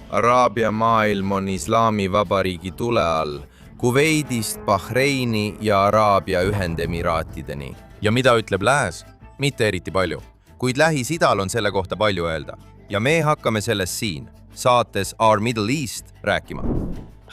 Araabia maailm on Islaamivabariigi tule all, Kuveidist Bahreini ja Araabia Ühendemiraatideni. Ja mida ütleb lääs? Mitte eriti palju, kuid Lähis-Idal on selle kohta palju öelda. Ja me hakkame sellest siin, saates Our Middle East rääkima.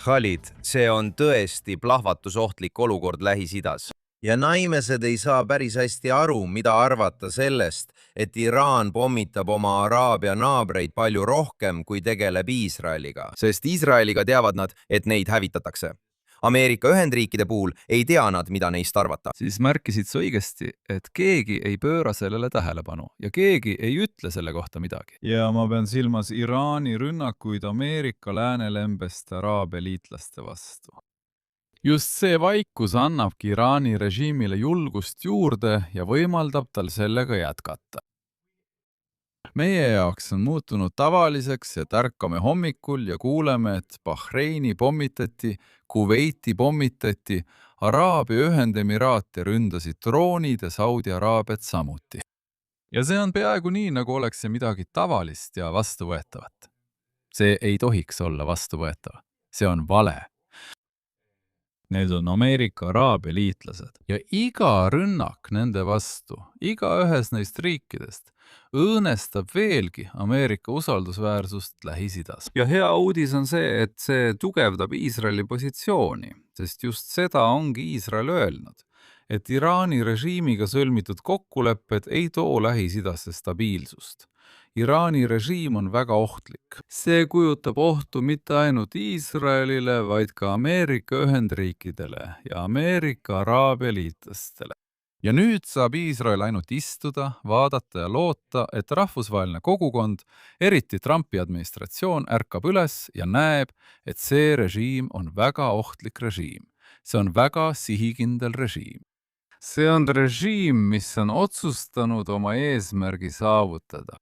Khalid, see on tõesti plahvatusohtlik olukord Lähis-Idas. Ja naimesed ei saa päris hästi aru, mida arvata sellest, et Iraan pommitab oma Araabia naabreid palju rohkem, kui tegeleb Iisraeliga. Sest Iisraeliga teavad nad, et neid hävitatakse. Ameerika Ühendriikide puhul ei tea nad, mida neist arvata. Siis märkisid sa õigesti, et keegi ei pööra sellele tähelepanu ja keegi ei ütle selle kohta midagi. Ja ma pean silmas Iraani rünnakuid Ameerika läänelembest Araabia liitlaste vastu. Just see vaikus annabki Iraani režiimile julgust juurde ja võimaldab tal sellega jätkata. Meie jaoks on muutunud tavaliseks, et ärkame hommikul ja kuuleme, et Bahreini pommitati, Kuveiti pommitati, Araabia Ühendemiraate ründasid droonid ja Saudi Araabiat samuti. Ja see on peaaegu nii, nagu oleks see midagi tavalist ja vastuvõetavat. See ei tohiks olla vastuvõetav. See on vale. Need on Ameerika Araabia liitlased ja iga rünnak nende vastu, iga ühes neist riikidest, õõnestab veelgi Ameerika usaldusväärsust Lähis-Idas. Ja hea uudis on see, et see tugevdab Iisraeli positsiooni, sest just seda ongi Iisrael öelnud, et Iraani režiimiga sõlmitud kokkulepped ei too Lähis-Idasse stabiilsust. Iraani režiim on väga ohtlik. See kujutab ohtu mitte ainult Iisraelile, vaid ka Ameerika Ühendriikidele ja Ameerika Araabia liitlastele. Ja nüüd saab Iisrael ainult istuda, vaadata ja loota, et rahvusvaheline kogukond, eriti Trumpi administratsioon, ärkab üles ja näeb, et see režiim on väga ohtlik režiim. See on väga sihikindel režiim. See on režiim, mis on otsustanud oma eesmärgi saavutada.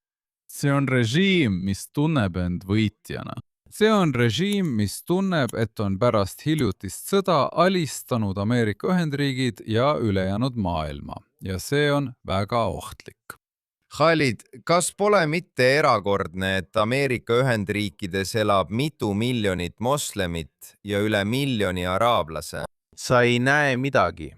See on režiim, mis tunneb end võitjana. See on režiim, mis tunneb, et on pärast hiljutist sõda alistanud Ameerika Ühendriigid ja ülejäänud maailma. Ja see on väga ohtlik. Khalid, kas pole mitte erakordne, et Ameerika Ühendriikides elab mitu miljonit moslemit ja üle miljoni araablase? Sa ei näe midagi.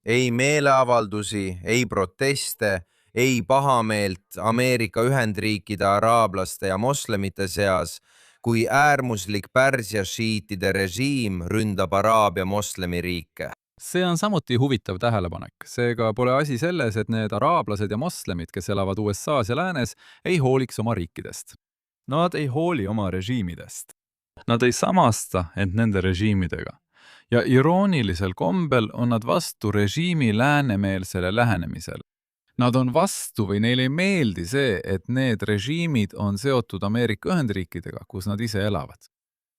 Ei meeleavaldusi, ei proteste, ei pahameelt Ameerika Ühendriikide araablaste ja moslemite seas, kui äärmuslik Pärsia šiitide režiim ründab Araabia moslemiriike. See on samuti huvitav tähelepanek. Seega pole asi selles, et need araablased ja moslemid, kes elavad USAs ja läänes, ei hooliks oma riikidest. Nad ei hooli oma režiimidest. Nad ei samasta end nende režiimidega. Ja iroonilisel kombel on nad vastu režiimi läänemeelsele lähenemisele. Nad on vastu või neile ei meeldi see, et need režiimid on seotud Ameerika Ühendriikidega, kus nad ise elavad.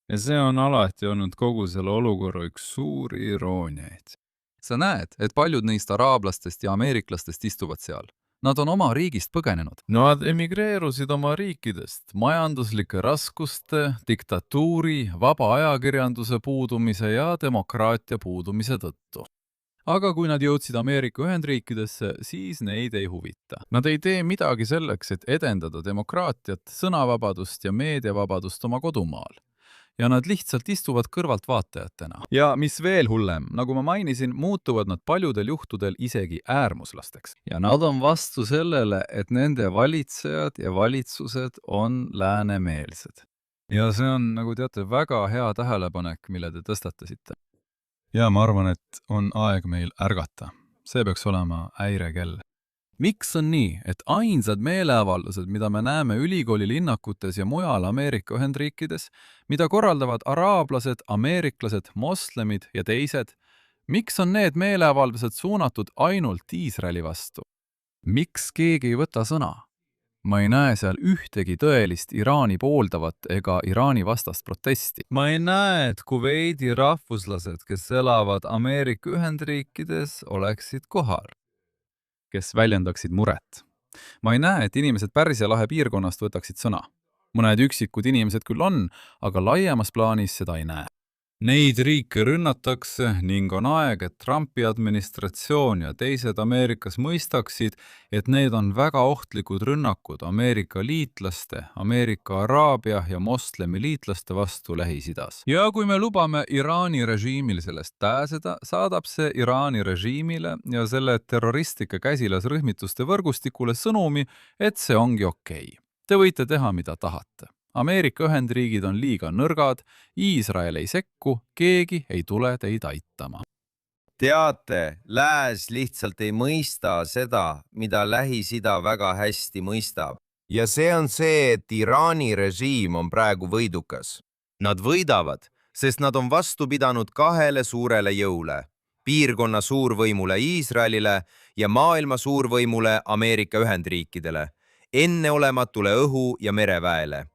Ja see on alati olnud kogu selle olukorra üks suuri irooniaid. Sa näed, et paljud neist araablastest ja ameeriklastest istuvad seal. Nad on oma riigist põgenenud. Nad emigreerusid oma riikidest majanduslike raskuste, diktatuuri, vaba ajakirjanduse puudumise ja demokraatia puudumise tõttu. Aga kui nad jõudsid Ameerika Ühendriikidesse, siis neid ei huvita. Nad ei tee midagi selleks, et edendada demokraatiat, sõnavabadust ja meediavabadust oma kodumaal. Ja nad lihtsalt istuvad kõrvalt vaatajatena. Ja mis veel hullem, nagu ma mainisin, muutuvad nad paljudel juhtudel isegi äärmuslasteks. Ja nad on vastu sellele, et nende valitsejad ja valitsused on läänemeelsed. Ja see on, nagu teate, väga hea tähelepanek, mille te tõstatasite. Ja ma arvan, et on aeg meil ärgata. See peaks olema häirekell. Miks on nii, et ainsad meeleavaldused, mida me näeme ülikooli linnakutes ja mujal Ameerika Ühendriikides, mida korraldavad araablased, ameeriklased, moslemid ja teised, miks on need meeleavaldused suunatud ainult Iisraeli vastu? Miks keegi ei võta sõna? Ma ei näe seal ühtegi tõelist Iraani pooldavat ega Iraani vastast protesti. Ma ei näe, et Kuveidi rahvuslased, kes elavad Ameerika Ühendriikides, oleksid kohal, kes väljendaksid muret. Ma ei näe, et inimesed Pärsia lahe piirkonnast võtaksid sõna. Mõned üksikud inimesed küll on, aga laiemas plaanis seda ei näe. Neid riike rünnatakse ning on aeg, et Trumpi administratsioon ja teised Ameerikas mõistaksid, et need on väga ohtlikud rünnakud Ameerika liitlaste, Ameerika Araabia ja moslemi liitlaste vastu Lähis-Idas. Ja kui me lubame Iraani režiimil sellest pääseda, saadab see Iraani režiimile ja selle terroristlike käsilasrühmituste võrgustikule sõnumi, et see ongi okei. Te võite teha, mida tahate. Ameerika Ühendriigid on liiga nõrgad, Iisrael ei sekku, keegi ei tule teid aitama. Teate, lääs lihtsalt ei mõista seda, mida Lähis-Ida väga hästi mõistab. Ja see on see, et Iraani režiim on praegu võidukas. Nad võidavad, sest nad on vastu pidanud kahele suurele jõule. Piirkonna suurvõimule Iisraelile ja maailma suurvõimule Ameerika Ühendriikidele, enneolematule õhu- ja mereväele.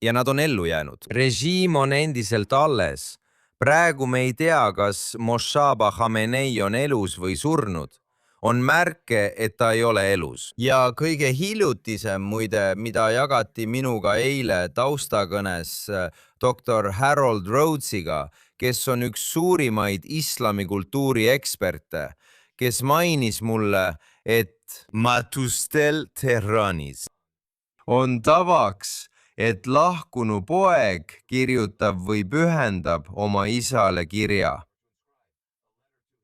Ja nad on ellu jäänud. Režiim on endiselt alles. Praegu me ei tea, kas Moshtaba Khamenei on elus või surnud. On märke, et ta ei ole elus. Ja kõige hiljutisem muide, mida jagati minuga eile taustakõnes doktor Harold Rhodesiga, kes on üks suurimaid islamikultuuri eksperte, kes mainis mulle, et matustel Tehranis on tavaks, et lahkunu poeg kirjutab või pühendab oma isale kirja.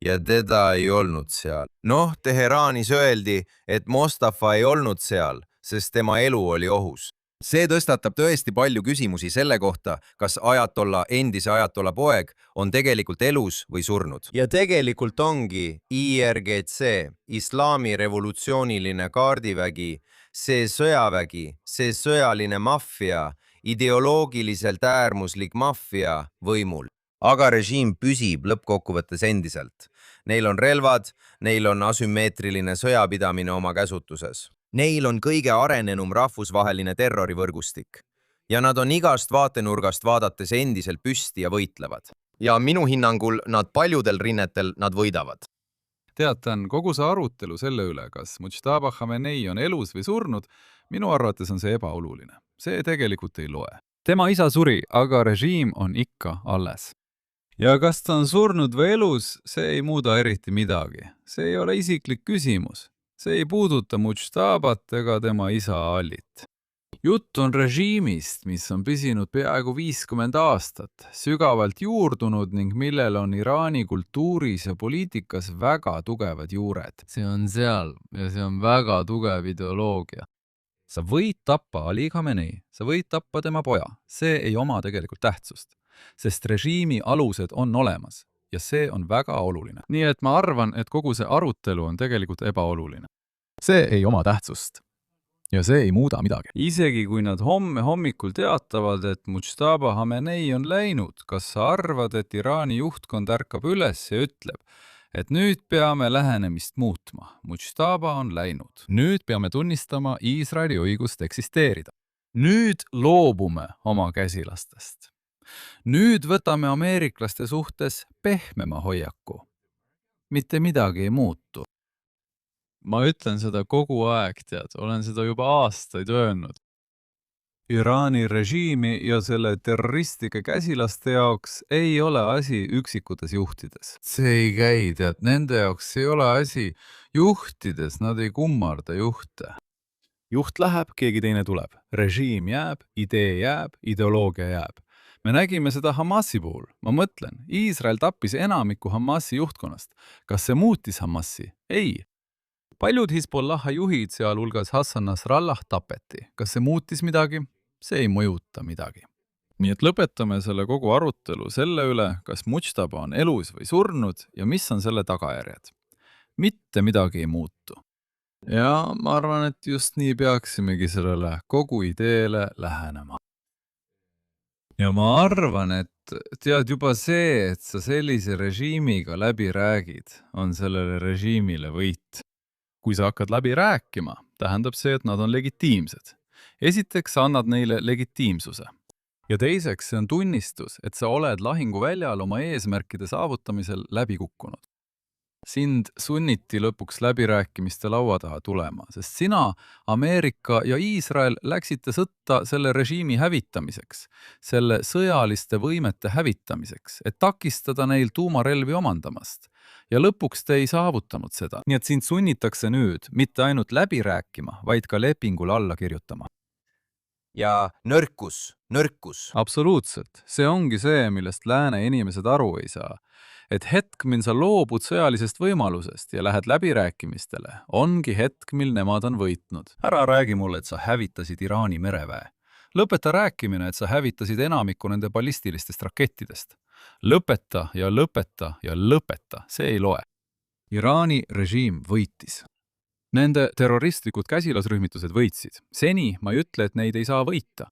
Ja teda ei olnud seal. Noh, Teheranis öeldi, et Mostafa ei olnud seal, sest tema elu oli ohus. See tõstatab tõesti palju küsimusi selle kohta, kas endise ajatolla poeg on tegelikult elus või surnud. Ja tegelikult ongi IRGC, Islami revolutsiooniline kaardivägi, see sõjavägi, see sõjaline maffia, ideoloogiliselt äärmuslik maffia võimul. Aga režiim püsib lõppkokkuvõttes endiselt. Neil on relvad, neil on asümmeetriline sõjapidamine oma käsutuses. Neil on kõige arenenum rahvusvaheline terrorivõrgustik. Ja nad on igast vaatenurgast vaadates endiselt püsti ja võitlevad. Ja minu hinnangul nad paljudel rinnetel nad võidavad. Teatan, kogu see arutelu selle üle, kas Mujtaba Khamenei on elus või surnud, minu arvates on see ebaoluline. See tegelikult ei loe. Tema isa suri, aga režiim on ikka alles. Ja kas ta on surnud või elus, see ei muuda eriti midagi. See ei ole isiklik küsimus. See ei puuduta Mujtabat ega tema isa Alit. Jutt on režiimist, mis on püsinud peaaegu 50 aastat, sügavalt juurdunud ning millel on Iraani kultuuris ja poliitikas väga tugevad juured. See on seal ja see on väga tugev ideoloogia. Sa võid tappa Ali Khamenei, sa võid tappa tema poja. See ei oma tegelikult tähtsust, sest režiimi alused on olemas ja see on väga oluline. Nii et ma arvan, et kogu see arutelu on tegelikult ebaoluline. See ei oma tähtsust. Ja see ei muuda midagi. Isegi kui nad homme hommikul teatavad, et Mujtaba Khamenei on läinud, kas sa arvad, et Iraani juhtkond ärkab üles ja ütleb, et nüüd peame lähenemist muutma. Mujtaba on läinud. Nüüd peame tunnistama Iisraeli õigust eksisteerida. Nüüd loobume oma käsilastest. Nüüd võtame ameeriklaste suhtes pehmema hoiaku. Mitte midagi ei muutu. Ma ütlen seda kogu aeg, tead, olen seda juba aastaid öelnud. Iraani režiimi ja selle terroristlike käsilaste jaoks ei ole asi üksikutes juhtides. See ei käi, tead, nende jaoks ei ole asi juhtides, nad ei kummarda juhte. Juht läheb, keegi teine tuleb. Režiim jääb, idee jääb, ideoloogia jääb. Me nägime seda Hamasi puhul. Ma mõtlen, Iisrael tappis enamiku Hamasi juhtkonnast. Kas see muutis Hamasi? Ei. Paljud Hizbollaha juhid, sealhulgas Hassan Nasrallah, tapeti. Kas see muutis midagi? See ei mõjuta midagi. Nii et lõpetame selle kogu arutelu selle üle, kas Mujtaba on elus või surnud ja mis on selle tagajärjed. Mitte midagi ei muutu. Ja ma arvan, et just nii peaksimegi sellele kogu ideele lähenema. Ja ma arvan, et tead juba see, et sa sellise režiimiga läbi räägid, on sellele režiimile võit. Kui sa hakkad läbi rääkima, tähendab see, et nad on legitiimsed. Esiteks sa annad neile legitiimsuse. Ja teiseks see on tunnistus, et sa oled lahinguväljal oma eesmärkide saavutamisel läbi kukkunud. Sind sunniti lõpuks läbirääkimiste laua taha tulema, sest sina, Ameerika ja Iisrael läksite sõtta selle režiimi hävitamiseks, selle sõjaliste võimete hävitamiseks, et takistada neil tuumarelvi omandamast. Ja lõpuks te ei saavutanud seda. Nii et sind sunnitakse nüüd mitte ainult läbi rääkima, vaid ka lepingule alla kirjutama. Ja nõrkus. Absoluutselt. See ongi see, millest lääne inimesed aru ei saa. Et hetk, mil sa loobud sõjalisest võimalusest ja lähed läbirääkimistele, ongi hetk, mil nemad on võitnud. Ära räägi mulle, et sa hävitasid Iraani mereväe. Lõpeta rääkimine, et sa hävitasid enamiku nende ballistilistest rakettidest. Lõpeta ja lõpeta ja lõpeta, see ei loe. Iraani režiim võitis. Nende terroristlikud käsilasrühmitused võitsid. Seni ma ei ütle, et neid ei saa võita.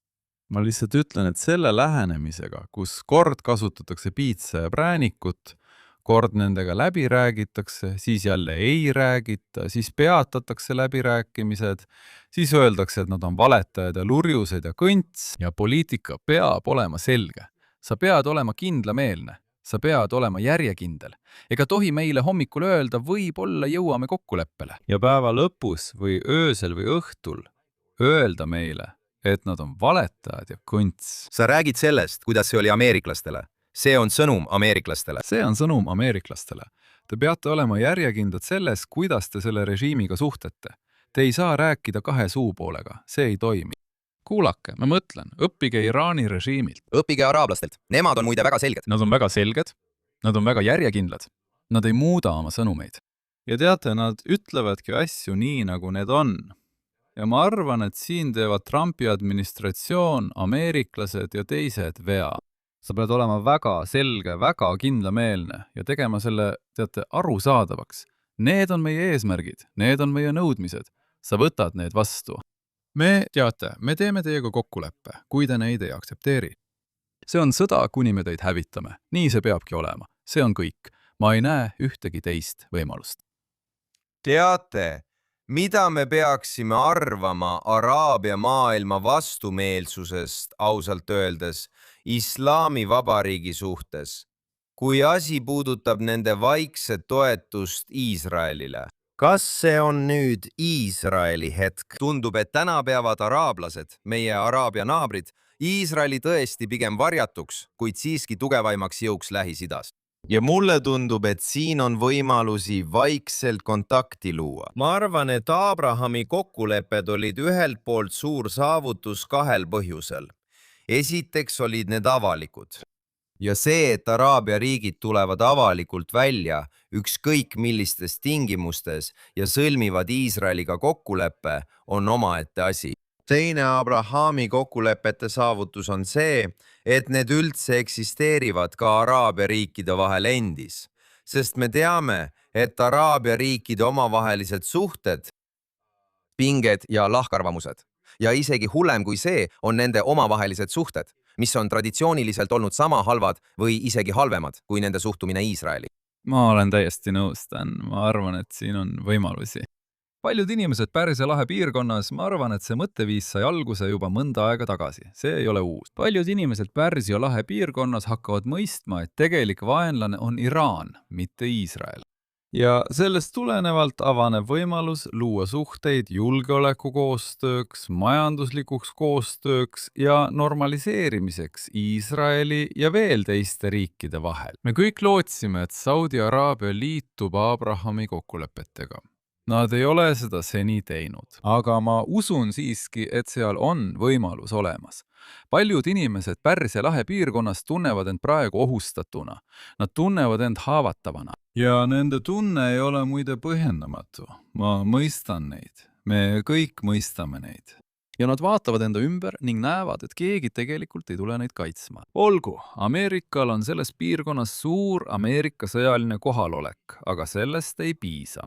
Ma lihtsalt ütlen, et selle lähenemisega, kus kord kasutatakse piitsa ja präänikut, kord nendega läbi räägitakse, siis jälle ei räägita, siis peatatakse läbirääkimised, siis öeldakse, et nad on valetajad ja lurjused ja kõnts ja poliitika peab olema selge. Sa pead olema kindlameelne, sa pead olema järjekindel. Ega tohi meile hommikul öelda, võib-olla jõuame kokkuleppele. Ja päeva lõpus või öösel või õhtul öelda meile, et nad on valetajad ja kõnts. Sa räägid sellest, kuidas see oli ameeriklastele. See on sõnum ameeriklastele. See on sõnum ameeriklastele. Te peate olema järjekindlad selles, kuidas te selle režiimiga suhtlete. Te ei saa rääkida kahe suupoolega. See ei toimi. Kuulake, ma mõtlen, õppige Iraani režiimilt. Õppige araablastelt. Nemad on muide väga selged. Nad on väga selged. Nad on väga järjekindlad. Nad ei muuda oma sõnumeid. Ja teate, nad ütlevadki asju nii, nagu need on. Ja ma arvan, et siin teevad Trumpi administratsioon, ameeriklased ja teised vea. Sa pead olema väga selge, väga kindlameelne ja tegema selle, teate, arusaadavaks. Need on meie eesmärgid, need on meie nõudmised. Sa võtad need vastu. Me teeme teiega kokkuleppe, kui te neid ei aktsepteeri. See on sõda, kuni me teid hävitame. Nii see peabki olema. See on kõik. Ma ei näe ühtegi teist võimalust. Teate, mida me peaksime arvama Araabia maailma vastumeelsusest, ausalt öeldes, Islami vabariigi suhtes, kui asi puudutab nende vaikset toetust Iisraelile? Kas see on nüüd Iisraeli hetk? Tundub, et täna peavad araablased, meie Araabia naabrid, Iisraeli tõesti pigem varjatuks, kuid siiski tugevaimaks jõuks Lähis-Idas. Ja mulle tundub, et siin on võimalusi vaikselt kontakti luua. Ma arvan, et Abrahami kokkulepped olid ühelt poolt suur saavutus kahel põhjusel. Esiteks olid need avalikud. Ja see, et Araabia riigid tulevad avalikult välja ükskõik millistes tingimustes ja sõlmivad Iisraeliga kokkuleppe, on omaette asi. Teine Abrahami kokkulepete saavutus on see, et need üldse eksisteerivad ka Araabia riikide vahel endis, sest me teame, et Araabia riikide omavahelised suhted, pinged ja lahkarvamused. Ja isegi hullem kui see on nende omavahelised suhted, mis on traditsiooniliselt olnud sama halvad või isegi halvemad kui nende suhtumine Iisraeli. Ma olen täiesti nõus, Dan. Ma arvan, et siin on võimalusi. Paljud inimesed Pärsia lahe piirkonnas, ma arvan, et see mõtteviis sai alguse juba mõnda aega tagasi. See ei ole uus. Paljud inimesed Pärsia lahe piirkonnas hakkavad mõistma, et tegelik vaenlane on Iraan, mitte Iisrael. Ja sellest tulenevalt avaneb võimalus luua suhteid julgeolekukoostööks, majanduslikuks koostööks ja normaliseerimiseks Iisraeli ja veel teiste riikide vahel. Me kõik lootsime, et Saudi Araabia liitub Abrahami kokkulepetega. Nad ei ole seda seni teinud, aga ma usun siiski, et seal on võimalus olemas. Paljud inimesed Pärsia lahe piirkonnas tunnevad end praegu ohustatuna. Nad tunnevad end haavatavana. Ja nende tunne ei ole muide põhjendamatu. Ma mõistan neid. Me kõik mõistame neid. Ja nad vaatavad enda ümber ning näevad, et keegi tegelikult ei tule neid kaitsma. Olgu, Ameerikal on selles piirkonnas suur Ameerika sõjaline kohalolek, aga sellest ei piisa.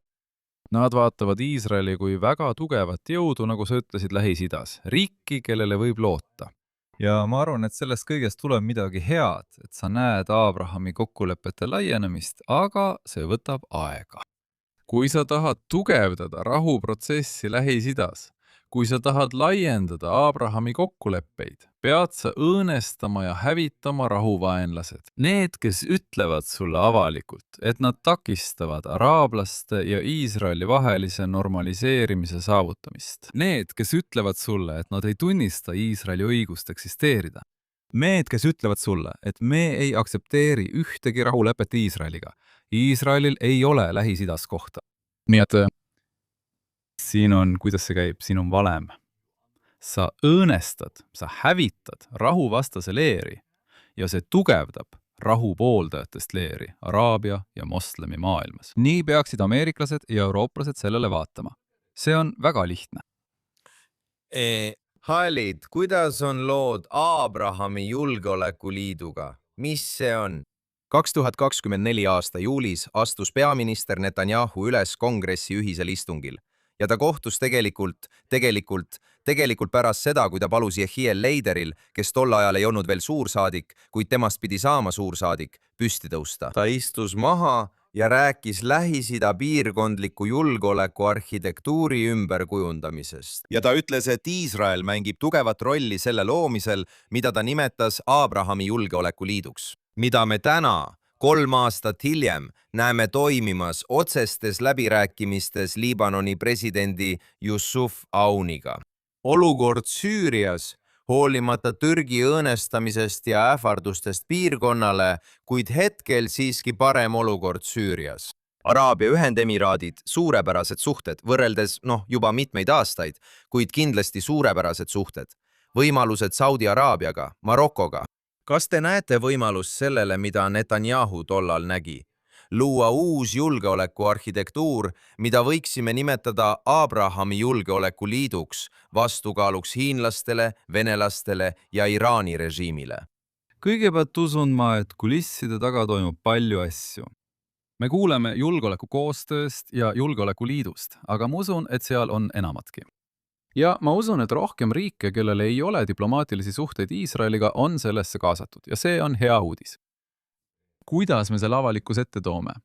Nad vaatavad Iisraeli kui väga tugevat jõudu, nagu sa ütlesid, Lähis-Idas. Riiki, kellele võib loota. Ja ma arvan, et sellest kõigest tuleb midagi head, et sa näed Abrahami kokkulepete laienemist, aga see võtab aega. Kui sa tahad tugevdada rahuprotsessi Lähis-Idas, kui sa tahad laiendada Abrahami kokkuleppeid, pead sa õõnestama ja hävitama rahuvaenlased. Need, kes ütlevad sulle avalikult, et nad takistavad araablaste ja Iisraeli vahelise normaliseerimise saavutamist. Need, kes ütlevad sulle, et nad ei tunnista Iisraeli õigust eksisteerida. Need, kes ütlevad sulle, et me ei aktsepteeri ühtegi rahulepet Iisraeliga. Iisraelil ei ole Lähis-Idas kohta. Nii et siin on, kuidas see käib, siin on valem. Sa õõnestad, sa hävitad rahuvastase leeri ja see tugevdab rahu pooldajatest leeri Araabia ja moslemi maailmas. Nii peaksid ameeriklased ja eurooplased sellele vaatama. See on väga lihtne. Khalid, kuidas on lood Abrahami julgeolekuliiduga? Mis see on? 2024 aasta juulis astus peaminister Netanyahu üles kongressi ühisel istungil ja ta kohtus tegelikult pärast seda, kui ta palus Yehiel Leideril, kes tol ajal ei olnud veel suursaadik, kuid temast pidi saama suursaadik, püsti tõusta. Ta istus maha ja rääkis Lähis-Ida piirkondliku julgeoleku arhitektuuri ümberkujundamisest. Ja ta ütles, et Iisrael mängib tugevat rolli selle loomisel, mida ta nimetas Abrahami julgeolekuliiduks, mida me täna, 3 aastat hiljem, näeme toimimas otsestes läbirääkimistes Liibanoni presidendi Yusuf Auniga. Olukord Süürias, hoolimata Türgi õõnestamisest ja ähvardustest piirkonnale, kuid hetkel siiski parem olukord Süürias. Araabia Ühendemiraadid, suurepärased suhted, võrreldes juba mitmeid aastaid, kuid kindlasti suurepärased suhted. Võimalused Saudi Araabiaga, Marokoga. Kas te näete võimalust sellele, mida Netanyahu tollal nägi? Luua uus julgeolekuarhitektuur, mida võiksime nimetada Abrahami julgeolekuliiduks, vastukaaluks hiinlastele, venelastele ja Iraani režiimile. Kõigepealt usun ma, et kulisside taga toimub palju asju. Me kuuleme julgeolekukoostööst ja julgeolekuliidust, aga ma usun, et seal on enamatki. Ja ma usun, et rohkem riike, kellel ei ole diplomaatilisi suhteid Iisraeliga, on sellesse kaasatud ja see on hea uudis. Kuidas me selle avalikus ette toome?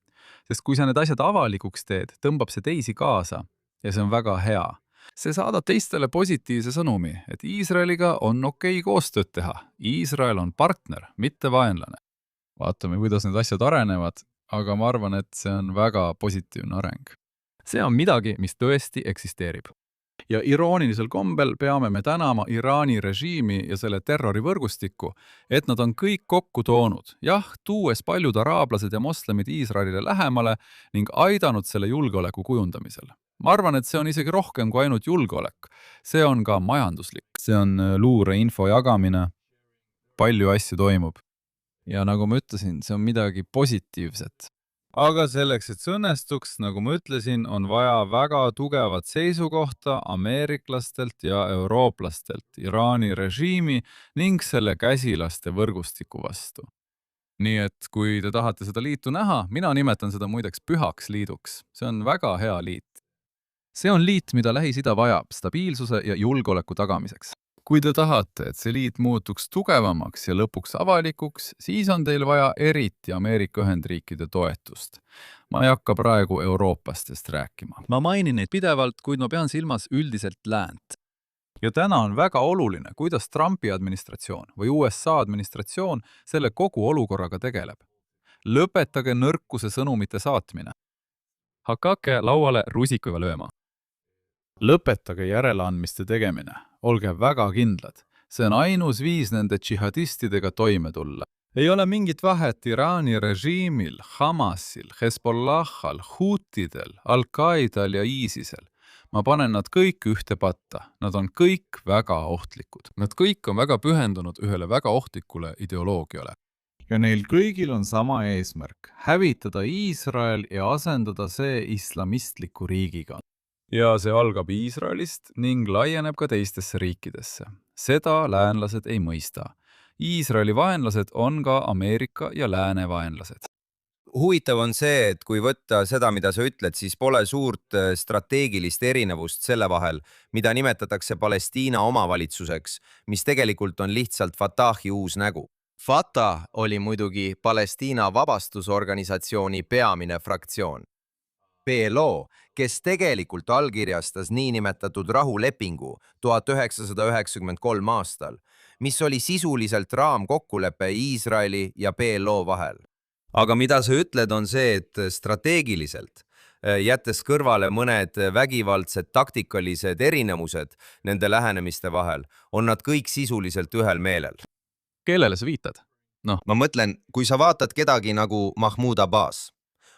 Sest kui sa need asjad avalikuks teed, tõmbab see teisi kaasa ja see on väga hea. See saadab teistele positiivse sõnumi, et Iisraeliga on okei koostööd teha. Iisrael on partner, mitte vaenlane. Vaatame, kuidas need asjad arenevad, aga ma arvan, et see on väga positiivne areng. See on midagi, mis tõesti eksisteerib. Ja iroonilisel kombel peame me tänama Iraani režiimi ja selle terrorivõrgustikku, et nad on kõik kokku toonud, tuues paljud araablased ja moslemid Iisraelile lähemale ning aidanud selle julgeoleku kujundamisel. Ma arvan, et see on isegi rohkem kui ainult julgeolek. See on ka majanduslik. See on luureinfo jagamine. Palju asju toimub. Ja nagu ma ütlesin, see on midagi positiivset. Aga selleks, et see õnnestuks, nagu ma ütlesin, on vaja väga tugevat seisukohta ameeriklastelt ja eurooplastelt Iraani režiimi ning selle käsilaste võrgustiku vastu. Nii et kui te tahate seda liitu näha, mina nimetan seda muideks pühaks liiduks. See on väga hea liit. See on liit, mida Lähis-Ida vajab stabiilsuse ja julgeoleku tagamiseks. Kui te tahate, et see liit muutuks tugevamaks ja lõpuks avalikuks, siis on teil vaja eriti Ameerika Ühendriikide toetust. Ma ei hakka praegu eurooplastest rääkima. Ma mainin neid pidevalt, kuid ma pean silmas üldiselt läänt. Ja täna on väga oluline, kuidas Trumpi administratsioon või USA administratsioon selle kogu olukorraga tegeleb. Lõpetage nõrkuse sõnumite saatmine. Hakake lauale rusikuga lööma. Lõpetage järeleandmiste tegemine. Olge väga kindlad. See on ainus viis nende džihadistidega toime tulla. Ei ole mingit vahet Iraani režiimil, Hamasil, Hezbollahal, Hutidel, Al-Qaidal ja ISISel. Ma panen nad kõik ühte patta. Nad on kõik väga ohtlikud. Nad kõik on väga pühendunud ühele väga ohtlikule ideoloogiale. Ja neil kõigil on sama eesmärk. Hävitada Iisrael ja asendada see islamistliku riigiga. Ja see algab Iisraelist ning laieneb ka teistesse riikidesse. Seda läänlased ei mõista. Iisraeli vaenlased on ka Ameerika ja lääne vaenlased. Huvitav on see, et kui võtta seda, mida sa ütled, siis pole suurt strateegilist erinevust selle vahel, mida nimetatakse Palestiina omavalitsuseks, mis tegelikult on lihtsalt Fatahi uus nägu. Fatah oli muidugi Palestiina vabastusorganisatsiooni peamine fraktsioon. PLO, kes tegelikult allkirjastas niinimetatud rahulepingu 1993 aastal, mis oli sisuliselt raamkokkulepe Iisraeli ja PLO vahel. Aga mida sa ütled, on see, et strateegiliselt, jättes kõrvale mõned vägivaldsed taktikalised erinevused nende lähenemiste vahel, on nad kõik sisuliselt ühel meelel. Kellele sa viitad? Ma mõtlen, kui sa vaatad kedagi nagu Mahmoud Abbas.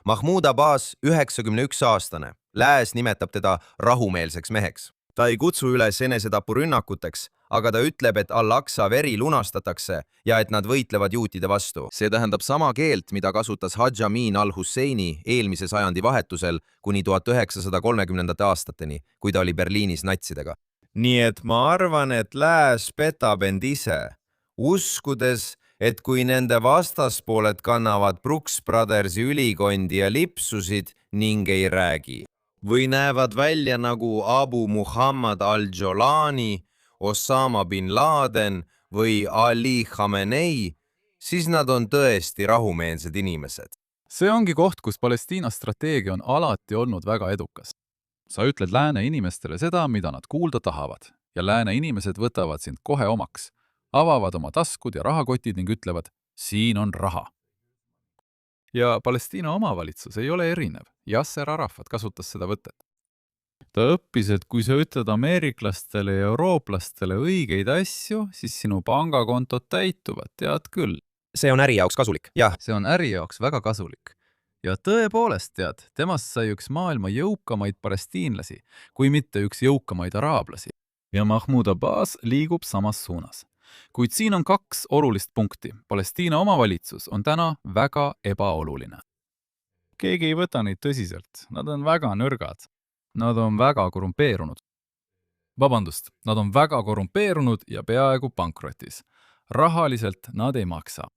Mahmoud Abbas, 91-aastane, lääs nimetab teda rahumeelseks meheks. Ta ei kutsu üles enesetapurünnakuteks, aga ta ütleb, et Al-Aqsa veri lunastatakse ja et nad võitlevad juutide vastu. See tähendab sama keelt, mida kasutas Hadž Amin al-Husseini eelmise sajandi vahetusel kuni 1930. aastateni, kui ta oli Berliinis natsidega. Nii et ma arvan, et lääs petab end ise, uskudes, et kui nende vastaspooled kannavad Brooks Brothersi ülikondi ja lipsusid ning ei räägi, või näevad välja nagu Abu Muhammad al-Jolani, Osama bin Laden või Ali Khamenei, siis nad on tõesti rahumeelsed inimesed. See ongi koht, kus Palestiina strateegia on alati olnud väga edukas. Sa ütled lääne inimestele seda, mida nad kuulda tahavad, ja lääne inimesed võtavad sind kohe omaks, avavad oma taskud ja rahakotid ning ütlevad, siin on raha. Ja Palestiina omavalitsus ei ole erinev. Yasser Arafat kasutas seda võtet. Ta õppis, et kui sa ütled ameeriklastele ja eurooplastele õigeid asju, siis sinu pangakontod täituvad, tead küll. See on äri jaoks kasulik. Jah, See on äri jaoks väga kasulik. Ja tõepoolest, tead, temast sai üks maailma jõukamaid palestiinlasi, kui mitte üks jõukamaid araablasi. Ja Mahmoud Abbas liigub samas suunas. Kuid siin on kaks olulist punkti. Palestiina omavalitsus on täna väga ebaoluline. Keegi ei võta neid tõsiselt. Nad on väga nõrgad. Nad on väga korrumpeerunud. Nad on väga korrumpeerunud ja peaaegu pankrotis. Rahaliselt nad ei maksa.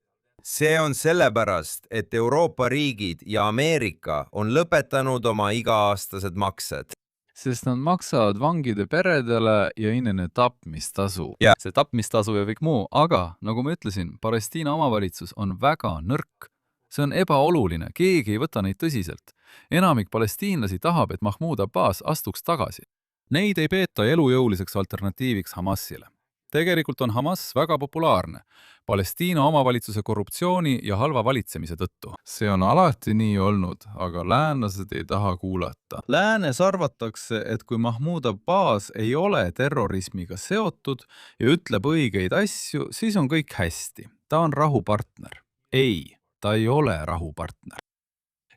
See on sellepärast, et Euroopa riigid ja Ameerika on lõpetanud oma iga-aastased maksed. Sest nad maksavad vangide peredele ja innene tapmistasu. Ja. See tapmistasu ja kõik muu, aga nagu ma ütlesin, Palestiina omavalitsus on väga nõrk. See on ebaoluline, keegi ei võta neid tõsiselt. Enamik palestiinlasi tahab, et Mahmoud Abbas astuks tagasi. Neid ei peeta elujõuliseks alternatiiviks Hamasile. Tegelikult on Hamas väga populaarne Palestiina omavalitsuse korruptsiooni ja halva valitsemise tõttu. See on alati nii olnud, aga läänlased ei taha kuulata. Läänes arvatakse, et kui Mahmoud Abbas ei ole terrorismiga seotud ja ütleb õigeid asju, siis on kõik hästi. Ta on rahupartner. Ei, ta ei ole rahupartner.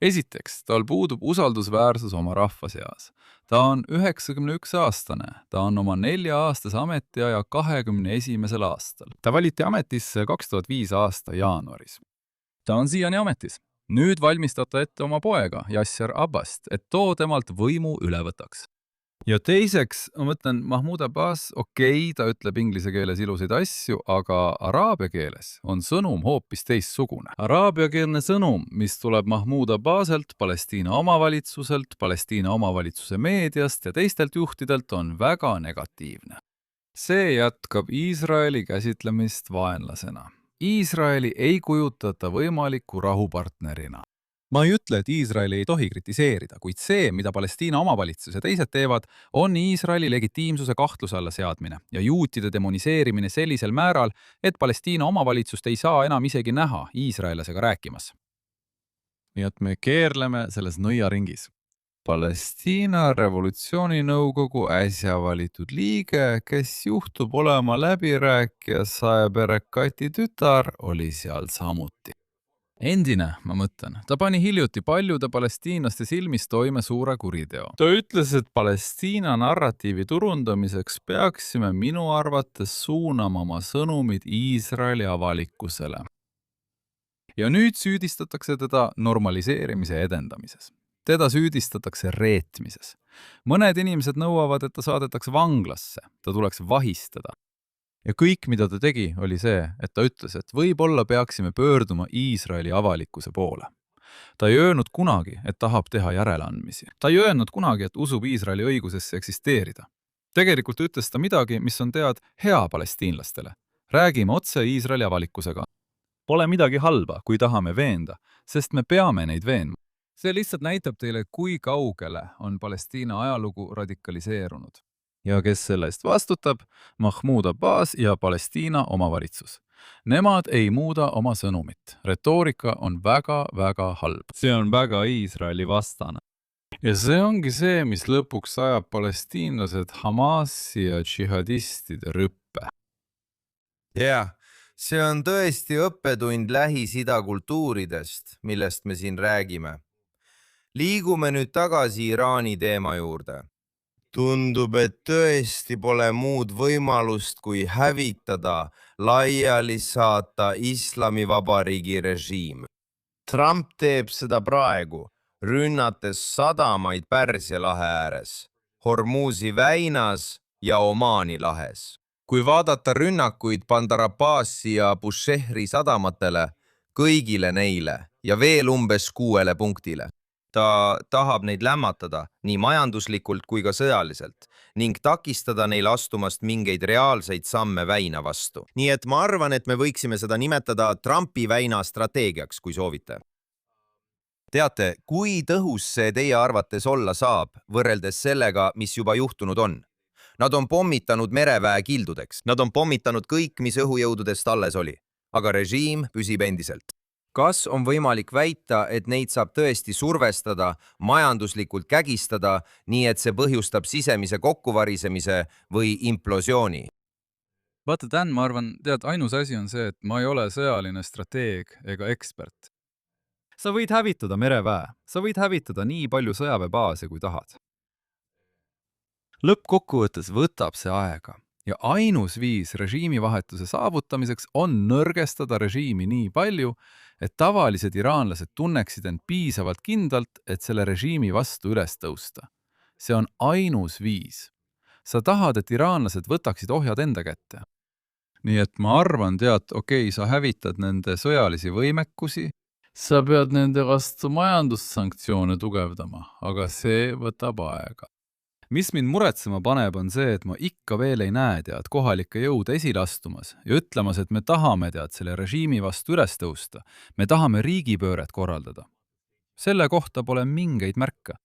Esiteks, tal puudub usaldusväärsus oma rahva seas. Ta on 91-aastane, ta on oma 4-aastase ametiaja 21. aastal. Ta valiti ametisse 2005 aasta jaanuaris. Ta on siiani ametis. Nüüd valmistab ta ette oma poega, Yasser Abbast, et too temalt võimu üle võtaks. Ja teiseks, ma mõtlen, Mahmoud Abbas, ta ütleb inglise keeles ilusaid asju, aga araabia keeles on sõnum hoopis teistsugune. Araabiakeelne sõnum, mis tuleb Mahmoud Abbaselt, Palestiina omavalitsuselt, Palestiina omavalitsuse meediast ja teistelt juhtidelt on väga negatiivne. See jätkab Iisraeli käsitlemist vaenlasena. Iisraeli ei kujutata võimaliku rahupartnerina. Ma ei ütle, et Iisraeli ei tohi kritiseerida, kuid see, mida Palestiina omavalitsus ja teised teevad, on Iisraeli legitiimsuse kahtluse alla seadmine ja juutide demoniseerimine sellisel määral, et Palestiina omavalitsust ei saa enam isegi näha iisraelasega rääkimas. Nii et me keerleme selles nõiaringis. Palestiina revolutsiooninõukogu äsja valitud liige, kes juhtub olema läbirääkija Saeb Erekati tütar, oli seal samuti. Endine, ma mõtlen, ta pani hiljuti paljude palestiinlaste silmis toime suure kuriteo. Ta ütles, et Palestiina narratiivi turundamiseks peaksime minu arvates suunama oma sõnumid Iisraeli avalikkusele. Ja nüüd süüdistatakse teda normaliseerimise edendamises. Teda süüdistatakse reetmises. Mõned inimesed nõuavad, et ta saadetakse vanglasse, ta tuleks vahistada. Ja kõik, mida ta tegi, oli see, et ta ütles, et võib-olla peaksime pöörduma Iisraeli avalikkuse poole. Ta ei öelnud kunagi, et tahab teha järeleandmisi. Ta ei öelnud kunagi, et usub Iisraeli õigusesse eksisteerida. Tegelikult ütles ta midagi, mis on tead hea palestiinlastele. Räägime otse Iisraeli avalikkusega. Pole midagi halba, kui tahame veenda, sest me peame neid veenma. see lihtsalt näitab teile, kui kaugele on Palestiina ajalugu radikaliseerunud. Ja kes selle eest vastutab? Mahmoud Abbas ja Palestiina omavalitsus. Nemad ei muuda oma sõnumit. Retoorika on väga halb. See on väga Iisraeli vastane. Ja see ongi see, mis lõpuks ajab palestiinlased Hamasi ja džihadistide rüppe. Jah, see on tõesti õppetund Lähis-Ida kultuuridest, millest me siin räägime. Liigume nüüd tagasi Iraani teema juurde. Tundub, et tõesti pole muud võimalust kui hävitada, laiali saata Islamivabariigi režiim. Trump teeb seda praegu, rünnates sadamaid Pärsia lahe ääres, Hormuzi väinas ja Omaani lahes. Kui vaadata rünnakuid Bandar Abbasi ja Bushehri sadamatele, kõigile neile ja veel umbes 6 punktile. Ta tahab neid lämmatada nii majanduslikult kui ka sõjaliselt ning takistada neil astumast mingeid reaalseid samme väina vastu. Nii et ma arvan, et me võiksime seda nimetada Trumpi väina strateegiaks, kui soovite. Teate, kui tõhus see teie arvates olla saab, võrreldes sellega, mis juba juhtunud on? Nad on pommitanud mereväe kildudeks. Nad on pommitanud kõik, mis õhujõududest alles oli. Aga režiim püsib endiselt. Kas on võimalik väita, et neid saab tõesti survestada, majanduslikult kägistada, nii et see põhjustab sisemise kokkuvarisemise või implosiooni? Vaata, Dan, ma arvan, ainus asi on see, et ma ei ole sõjaline strateeg ega ekspert. Sa võid hävitada mereväe, sa võid hävitada nii palju sõjaväebaase, kui tahad. Lõppkokkuvõttes võtab see aega ja ainus viis režiimivahetuse saavutamiseks on nõrgestada režiimi nii palju, et tavalised iraanlased tunneksid end piisavalt kindlalt, et selle režiimi vastu üles tõusta. See on ainus viis. Sa tahad, et iraanlased võtaksid ohjad enda kätte. Nii et ma arvan, okei, sa hävitad nende sõjalisi võimekusi, sa pead nende vastu majandussanktsioone tugevdama, aga see võtab aega. Mis mind muretsema paneb, on see, et ma ikka veel ei näe kohalikke jõude esile astumas ja ütlemas, et me tahame selle režiimi vastu üles tõusta. Me tahame riigipööret korraldada. Selle kohta pole mingeid märke.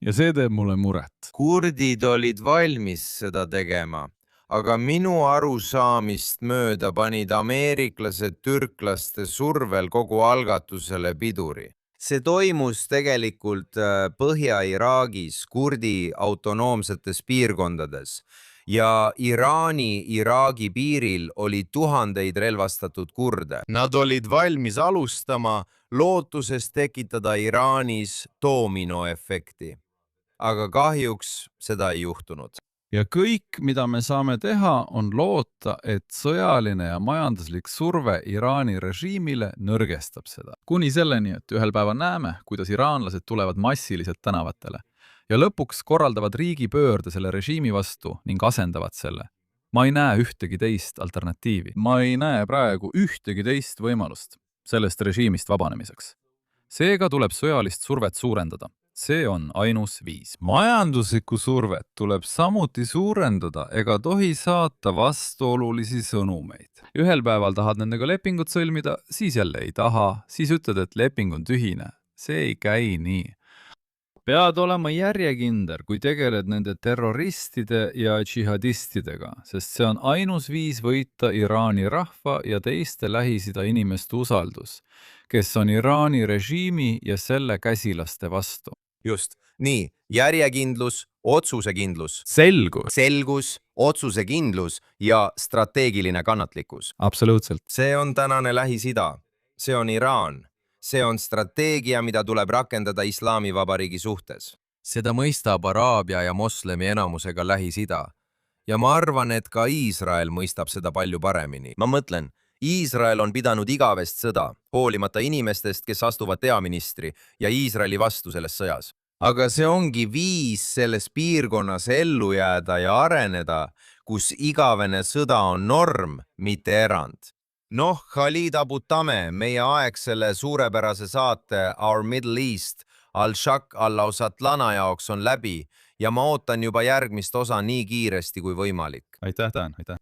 Ja see teeb mulle muret. Kurdid olid valmis seda tegema, aga minu arusaamist mööda panid ameeriklased türklaste survel kogu algatusele piduri. See toimus tegelikult Põhja-Iraagis, kurdi autonoomsetes piirkondades ja Iraani-Iraagi piiril oli tuhandeid relvastatud kurde. Nad olid valmis alustama, lootuses tekitada Iraanis doominoefekti. Aga kahjuks seda ei juhtunud. Ja kõik, mida me saame teha, on loota, et sõjaline ja majanduslik surve Iraani režiimile nõrgestab seda. Kuni selleni, et ühel päeval näeme, kuidas iraanlased tulevad massiliselt tänavatele ja lõpuks korraldavad riigipöörde selle režiimi vastu ning asendavad selle. Ma ei näe ühtegi teist alternatiivi. Ma ei näe praegu ühtegi teist võimalust sellest režiimist vabanemiseks. Seega tuleb sõjalist survet suurendada. See on ainus viis. Majanduslikku survet tuleb samuti suurendada ega tohi saata vastuolulisi sõnumeid. Ühel päeval tahad nendega lepingut sõlmida, siis jälle ei taha, siis ütled, et leping on tühine. See ei käi nii. Pead olema järjekindel, kui tegeled nende terroristide ja džihadistidega, sest see on ainus viis võita Iraani rahva ja teiste Lähis-Ida inimeste usaldus, kes on Iraani režiimi ja selle käsilaste vastu. Just. Nii, järjekindlus, otsusekindlus. Selgus, otsusekindlus ja strateegiline kannatlikkus. Absoluutselt. See on tänane Lähis-Ida. See on Iraan. See on strateegia, mida tuleb rakendada Islamivabariigi suhtes. Seda mõistab Araabia ja moslemi enamusega Lähis-Ida. Ja ma arvan, et ka Iisrael mõistab seda palju paremini. Ma mõtlen, Iisrael on pidanud igavest sõda, hoolimata inimestest, kes astuvad peaministri ja Iisraeli vastu selles sõjas. Aga see ongi viis selles piirkonnas ellu jääda ja areneda, kus igavene sõda on norm, mitte erand. Noh, Khalid Abu Tame, meie aegsele suurepärase saate Our Middle East Al-Shaq Al-Lausatlana jaoks on läbi ja ma ootan juba järgmist osa nii kiiresti kui võimalik. Aitäh, Dan, aitäh.